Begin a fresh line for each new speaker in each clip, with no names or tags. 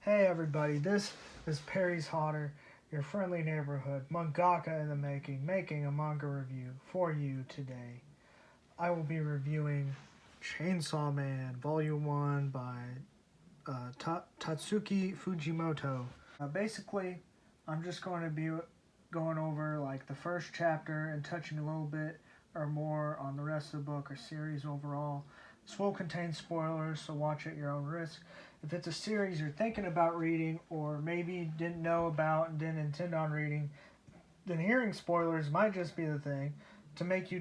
Hey everybody, this is Perry's Hotter, your friendly neighborhood mangaka in the making a manga review for you today. I will be reviewing Chainsaw Man Volume 1 by Tatsuki Fujimoto. Basically, I'm just going to be going over like the first chapter and touching a little bit or more on the rest of the book or series overall. This will contain spoilers, so watch at your own risk. If it's a series you're thinking about reading or maybe didn't know about and didn't intend on reading, then hearing spoilers might just be the thing to make you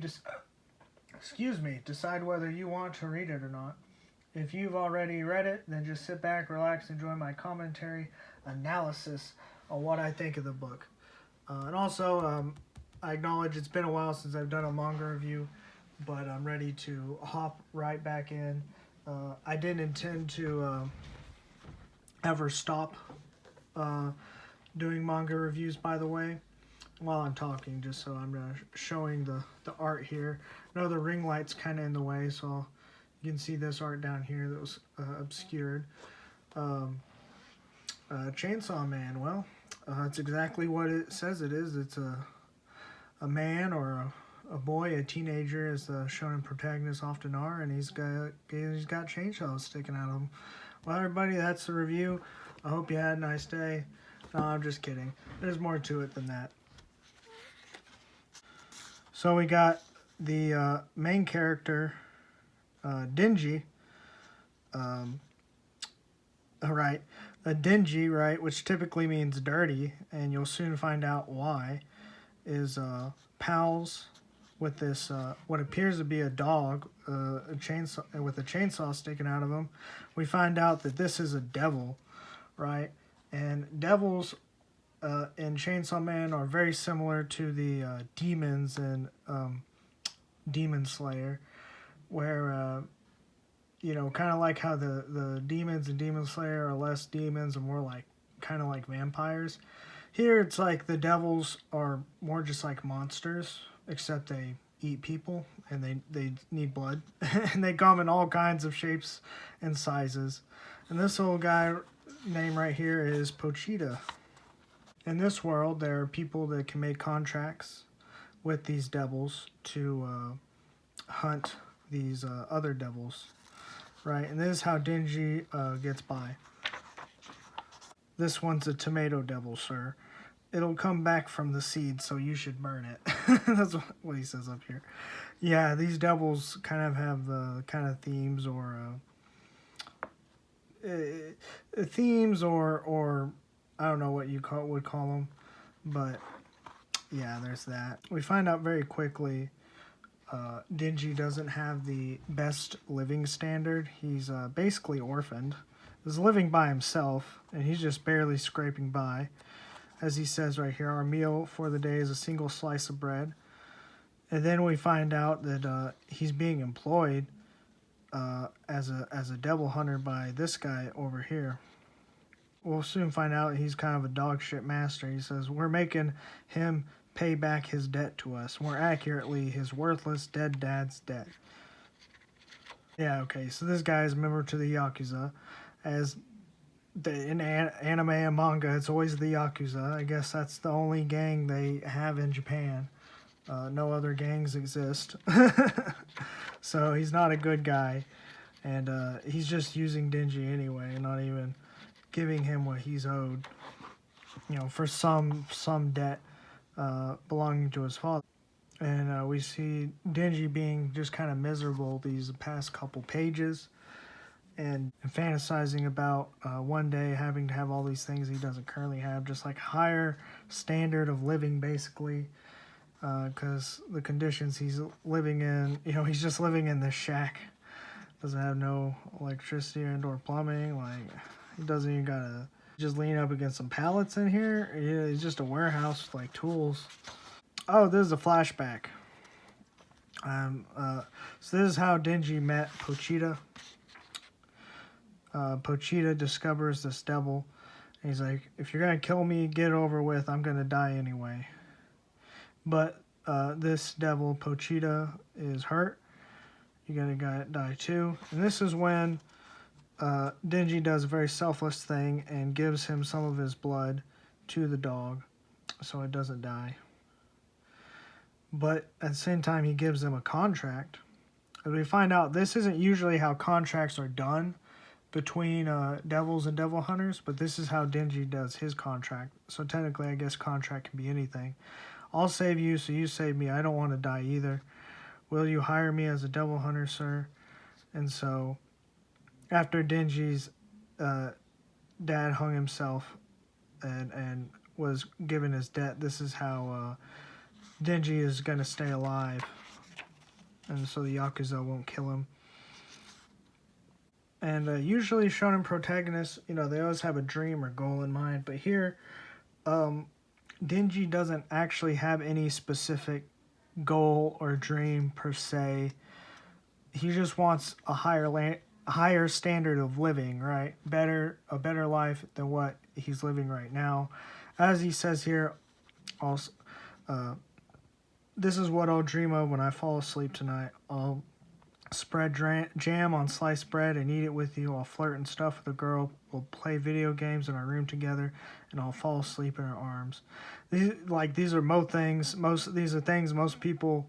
decide whether you want to read it or not. If you've already read it, then just sit back, relax, enjoy my commentary analysis on what I think of the book. And also, I acknowledge it's been a while since I've done a manga review, but I'm ready to hop right back in. I didn't intend to ever stop doing manga reviews, by the way, while I'm talking, just so I'm showing the art here. I know the ring light's kind of in the way, so you can see this art down here that was obscured. Chainsaw Man, well, it's exactly what it says it is. It's a man or a boy, a teenager, as the shonen protagonists often are, and he's got chainsaws sticking out of him. Well, everybody, that's the review. I hope you had a nice day. No, I'm just kidding. There's more to it than that. So we got the main character, Dingy. Right, a dingy, right, which typically means dirty, and you'll soon find out why, is pals with this what appears to be a dog, a chainsaw with a chainsaw sticking out of him. We find out that this is a devil, right? And devils in Chainsaw Man are very similar to the demons in Demon Slayer, where kind of like how the demons in Demon Slayer are less demons and more like kind of like vampires. Here it's like the devils are more just like monsters, except they eat people and they need blood. And they come in all kinds of shapes and sizes. And this little guy name right here is Pochita. In this world, there are people that can make contracts with these devils to hunt these other devils. Right, and this is how Dingy gets by. This one's a tomato devil, sir. It'll come back from the seed, so you should burn it. That's what he says up here. Yeah, these devils kind of have kind of themes or I don't know what you would call them, but yeah, there's that. We find out very quickly Dingy doesn't have the best living standard. He's basically orphaned. He's living by himself, and he's just barely scraping by. As he says right here, our meal for the day is a single slice of bread. And then we find out that he's being employed as a devil hunter by this guy over here. We'll soon find out he's kind of a dog shit master. He says, we're making him pay back his debt to us. More accurately, his worthless dead dad's debt. Yeah, okay, so this guy is a member to the Yakuza. As in anime and manga, it's always the Yakuza. I guess that's the only gang they have in Japan. No other gangs exist. So he's not a good guy. And he's just using Dingy anyway, not even giving him what he's owed. For some debt belonging to his father. And we see Dingy being just kind of miserable these past couple pages and fantasizing about one day having to have all these things he doesn't currently have, just like higher standard of living basically, because the conditions he's living in, he's just living in this shack, doesn't have no electricity and or plumbing, like he doesn't even gotta just lean up against some pallets in here. Yeah, it's just a warehouse with like tools. Oh, this is a flashback. So this is how Dingy met Pochita. Pochita discovers this devil. And he's like, if you're going to kill me, get it over with. I'm going to die anyway. But this devil, Pochita, is hurt. You're going to die too. And this is when Denji does a very selfless thing and gives him some of his blood to the dog so it doesn't die. But at the same time, he gives him a contract. As we find out, this isn't usually how contracts are done between devils and devil hunters, but this is how Denji does his contract. So technically, I guess contract can be anything. I'll save you, so you save me. I don't want to die either. Will you hire me as a devil hunter, sir? And so, after Denji's dad hung himself and was given his debt, this is how Denji is going to stay alive. And so the Yakuza won't kill him. And usually shonen protagonists, they always have a dream or goal in mind. But here, Denji doesn't actually have any specific goal or dream per se. He just wants a higher standard of living, right? A better life than what he's living right now. As he says here, also, this is what I'll dream of when I fall asleep tonight. I'll spread jam on sliced bread and eat it with you. I'll flirt and stuff with a girl. We'll play video games in our room together, and I'll fall asleep in her arms. These are things most people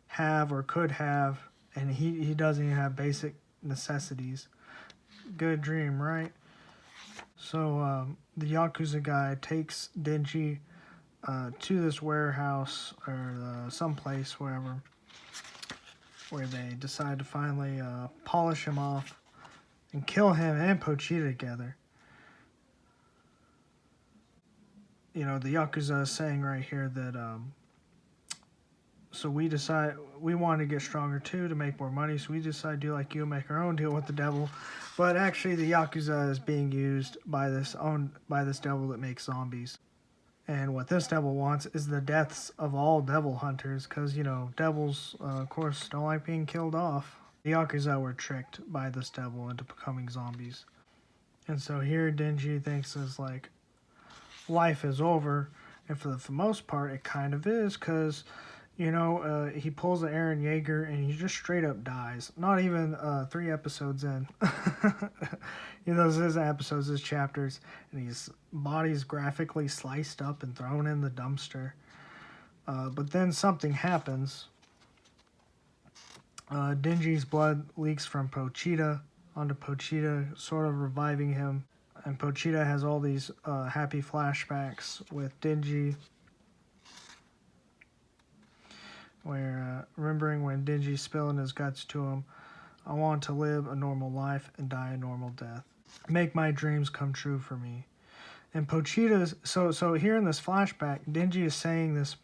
have or could have, and he doesn't even have basic necessities. Good dream, right? So the Yakuza guy takes Denji to this warehouse or someplace, wherever, where they decide to finally polish him off and kill him and Pochita together. The Yakuza is saying right here that so we decide we want to get stronger too to make more money, so we decide to do like you, make our own deal with the devil. But actually the Yakuza is being used by this devil that makes zombies. And what this devil wants is the deaths of all devil hunters, because, devils, of course, don't like being killed off. The Yakuza were tricked by this devil into becoming zombies. And so here Denji thinks life is over. And for the most part, it kind of is, because, he pulls an Eren Yeager and he just straight up dies. Not even 3 episodes in. This isn't episodes, this chapters. And his body's graphically sliced up and thrown in the dumpster. But then something happens. Denji's blood leaks from Pochita onto Pochita, sort of reviving him. And Pochita has all these happy flashbacks with Denji, where remembering when Denji's spilling his guts to him, I want to live a normal life and die a normal death. Make my dreams come true for me. And Pochita's, so here in this flashback, Denji is saying this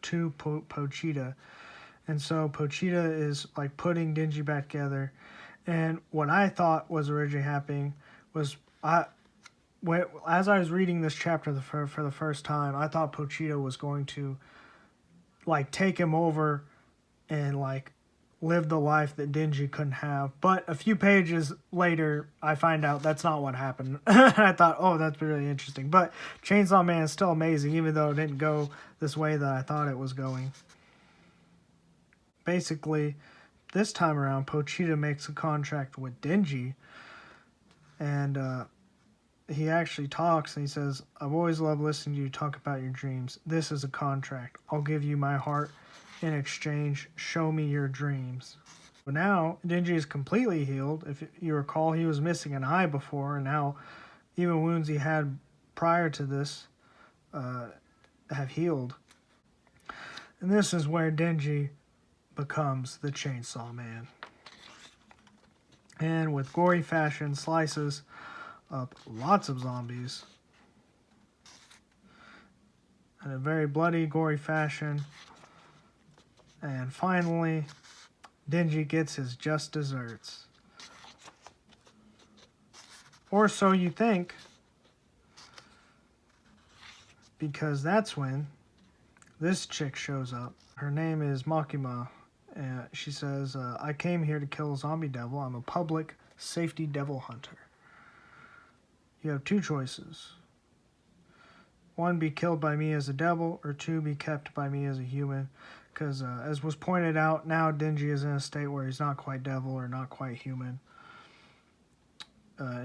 to Pochita. And so Pochita is putting Denji back together. And what I thought was originally happening was, as I was reading this chapter for the first time, I thought Pochita was going to take him over and live the life that Denji couldn't have. But a few pages later, I find out that's not what happened. I thought, oh, that's really interesting. But Chainsaw Man is still amazing, even though it didn't go this way that I thought it was going. Basically, this time around, Pochita makes a contract with Denji, and he actually talks, and he says, I've always loved listening to you talk about your dreams. This is a contract. I'll give you my heart in exchange. Show me your dreams. But now, Denji is completely healed. If you recall, he was missing an eye before, and now even wounds he had prior to this have healed. And this is where Denji becomes the Chainsaw Man. And with gory fashion, slices up lots of zombies in a very bloody, gory fashion. And finally, Denji gets his just desserts. Or so you think, because that's when this chick shows up. Her name is Makima, and she says, I came here to kill a zombie devil. I'm a public safety devil hunter. You have 2 choices. 1, be killed by me as a devil, or 2, be kept by me as a human. Because, as was pointed out, now Denji is in a state where he's not quite devil or not quite human.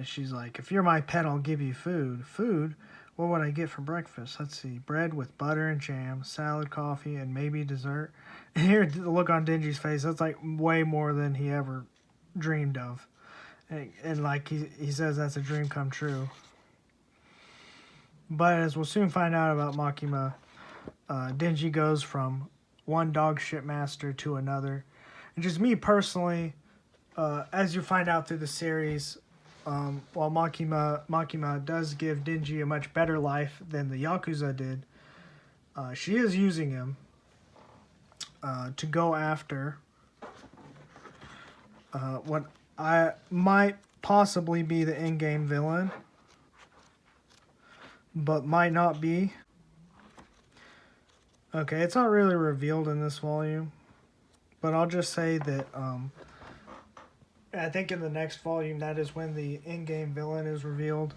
she's like, if you're my pet, I'll give you food. Food? What would I get for breakfast? Let's see. Bread with butter and jam, salad, coffee, and maybe dessert. And here, the look on Dingy's face, that's like way more than he ever dreamed of. And like he says that's a dream come true. But as we'll soon find out about Makima, Denji goes from one dog shit master to another. And just me personally, as you find out through the series, while Makima does give Denji a much better life than the Yakuza did, she is using him to go after what I might possibly be the in-game villain, but might not be. Okay, it's not really revealed in this volume, but I'll just say that I think in the next volume, that is when the in-game villain is revealed,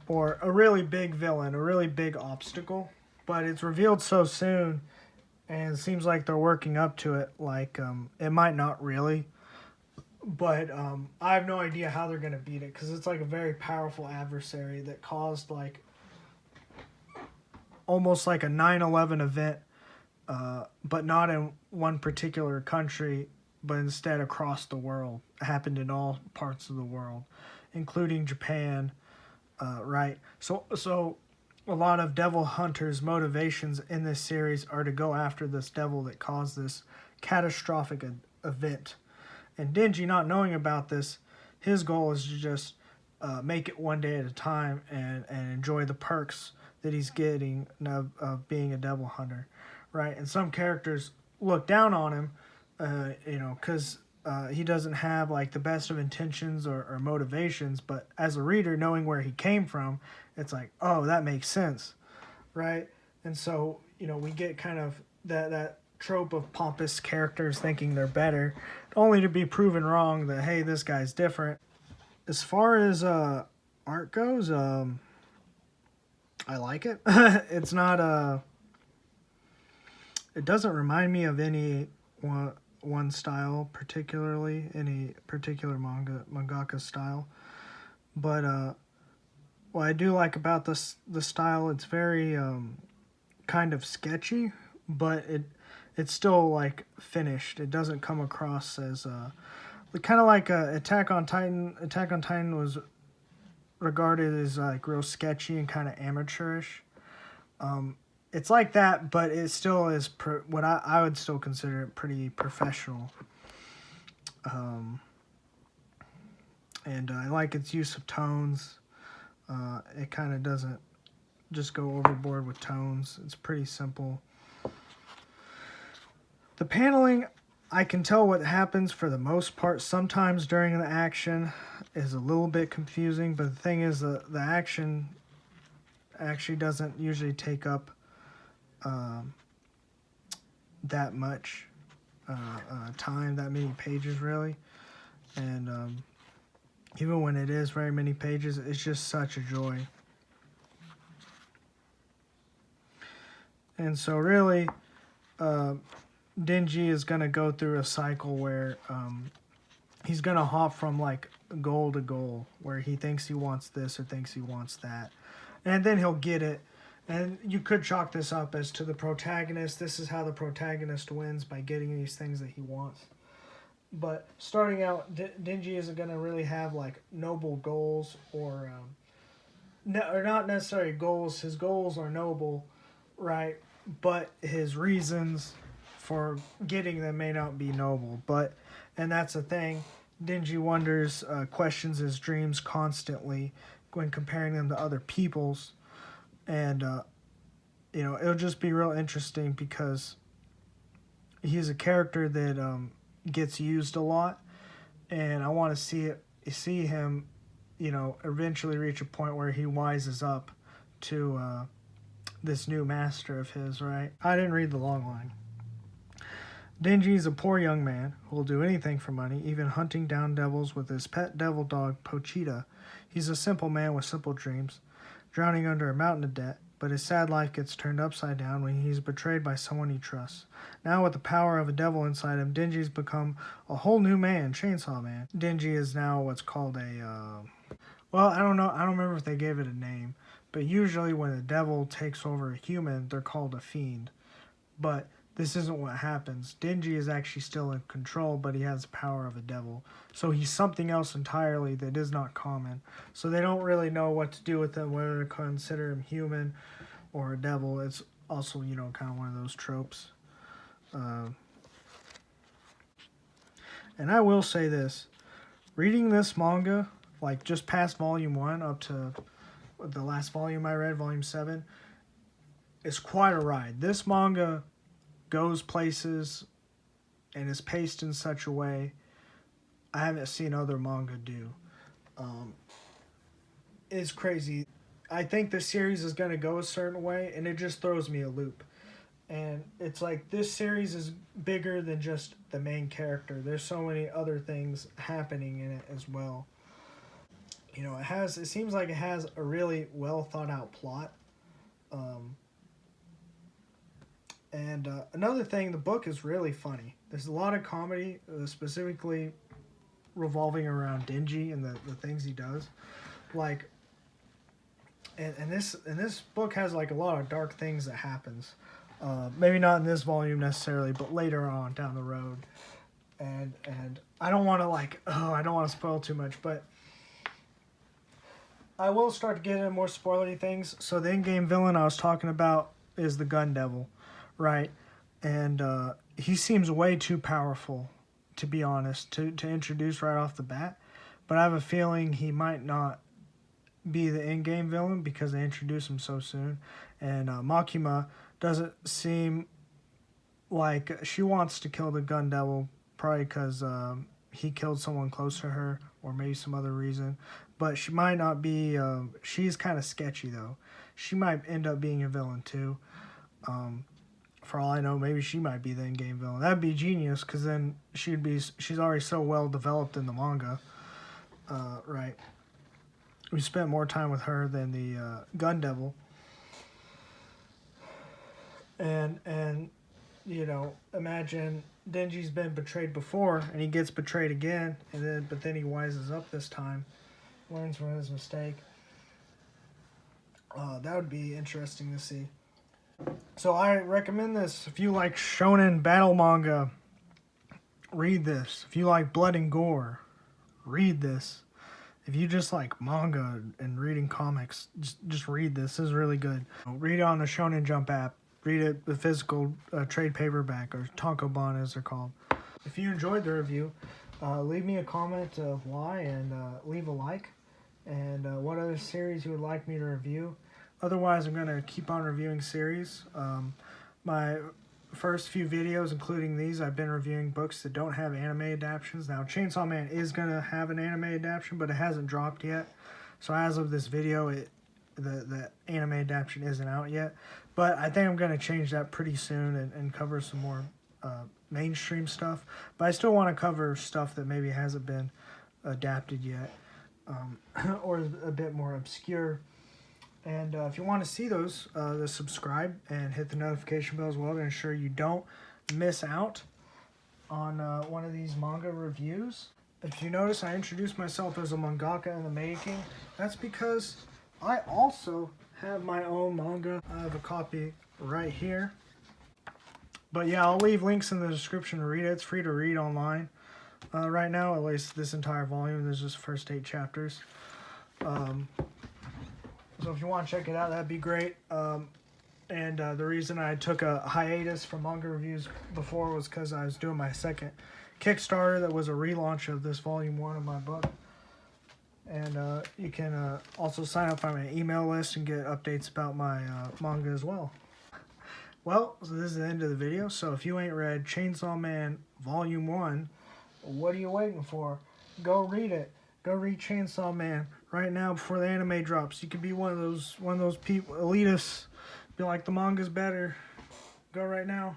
or a really big villain, a really big obstacle. But it's revealed so soon, and it seems like they're working up to it. Like it might not really, but I have no idea how they're gonna beat it, because it's like a very powerful adversary that caused like almost like a 9/11 event, but not in one particular country, but instead across the world. It happened in all parts of the world, including Japan, right? So a lot of Devil Hunter's motivations in this series are to go after this devil that caused this catastrophic event. And Denji, not knowing about this, his goal is to just make it one day at a time and enjoy the perks that he's getting of being a devil hunter, right? And some characters look down on him, because he doesn't have like the best of intentions or motivations. But as a reader, knowing where he came from, it's like, oh, that makes sense, right? And so we get kind of that trope of pompous characters thinking they're better, only to be proven wrong that, hey, this guy's different. As far as art goes, I like it. It's not it doesn't remind me of any one style particularly, any particular mangaka style. But what I do like about the style, it's very kind of sketchy, but it's still like finished. It doesn't come across as kind of like Attack on Titan. Attack on Titan was regarded as like real sketchy and kind of amateurish. It's like that, but it still is what I would still consider it pretty professional. And I like its use of tones. It kind of doesn't just go overboard with tones. It's pretty simple. The paneling, I can tell what happens for the most part. Sometimes during the action is a little bit confusing, but the thing is the action actually doesn't usually take up that much time, that many pages really. And even when it is very many pages, it's just such a joy. And so really, Denji is going to go through a cycle where he's going to hop from like goal to goal, where he thinks he wants this or thinks he wants that. And then he'll get it. And you could chalk this up as to the protagonist. This is how the protagonist wins, by getting these things that he wants. But starting out, Denji isn't going to really have like noble goals or not necessarily goals. His goals are noble, right? But his reasons for getting them may not be noble. And that's the thing. Denji wonders, questions his dreams constantly when comparing them to other people's. And, it'll just be real interesting because he's a character that gets used a lot. And I want to see him, eventually reach a point where he wises up to this new master of his, right? I didn't read the long line. Denji is a poor young man who will do anything for money, even hunting down devils with his pet devil dog, Pochita. He's a simple man with simple dreams, drowning under a mountain of debt, but his sad life gets turned upside down when he's betrayed by someone he trusts. Now with the power of a devil inside him, Denji's become a whole new man, Chainsaw Man. Denji is now what's called a Well, I don't know. I don't remember if they gave it a name, but usually when the devil takes over a human, they're called a fiend. But this isn't what happens. Denji is actually still in control, but he has the power of a devil. So he's something else entirely that is not common. So they don't really know what to do with him, whether to consider him human or a devil. It's also, you know, kind of one of those tropes. And I will say this. Reading this manga, like just past volume 1 up to the last volume I read, volume 7, is quite a ride. This manga goes places and is paced in such a way I haven't seen other manga do. It's crazy. I think the series is going to go a certain way, and it just throws me a loop. And it's like this series is bigger than just the main character. There's so many other things happening in it as well. You know, it seems like it has a really well thought out plot. And another thing, the book is really funny. There's a lot of comedy, specifically revolving around Denji and the things he does. Like, and this book has like a lot of dark things that happens. Maybe not in this volume necessarily, but later on down the road. And I don't want to I don't want to spoil too much, but I will start to get into more spoilery things. So the in-game villain I was talking about is the Gun Devil, right? And he seems way too powerful, to be honest, to introduce right off the bat. But I have a feeling he might not be the in-game villain because they introduce him so soon. And Makima doesn't seem like she wants to kill the Gun Devil, probably because he killed someone close to her or maybe some other reason. But she might not be, she's kind of sketchy though. She might end up being a villain too. For all I know, maybe she might be the in-game villain. That'd be genius because then she's already so well developed in the manga. Right. We spent more time with her than the Gun Devil. And you know, imagine Denji's been betrayed before and he gets betrayed again, but then he wises up this time, learns from his mistake. That would be interesting to see. So I recommend this. If you like shonen battle manga, read this. If you like blood and gore, read this. If you just like manga and reading comics, just read this. This is really good. Read it on the Shonen Jump app. Read it the physical trade paperback, or tankobon as they're called. If you enjoyed the review, leave me a comment of why, and leave a like, and what other series you would like me to review. Otherwise, I'm going to keep on reviewing series. My first few videos, including these, I've been reviewing books that don't have anime adaptations. Now, Chainsaw Man is going to have an anime adaptation, but it hasn't dropped yet. So as of this video, the anime adaptation isn't out yet. But I think I'm going to change that pretty soon and cover some more mainstream stuff. But I still want to cover stuff that maybe hasn't been adapted yet, or a bit more obscure. And if you want to see those, subscribe and hit the notification bell as well to ensure you don't miss out on one of these manga reviews. If you notice, I introduced myself as a mangaka in the making. That's because I also have my own manga. I have a copy right here. But yeah, I'll leave links in the description to read it. It's free to read online. Right now, at least this entire volume, there's just the first 8 chapters. So if you want to check it out, that'd be great. And the reason I took a hiatus from Manga Reviews before was because I was doing my second Kickstarter that was a relaunch of this volume 1 of my book. And you can also sign up on my email list and get updates about my manga as well. Well, so this is the end of the video. So if you ain't read Chainsaw Man Volume 1, what are you waiting for? Go read it. Go read Chainsaw Man right now before the anime drops. You could be one of those people, elitists, be like, the manga's better. Go right now.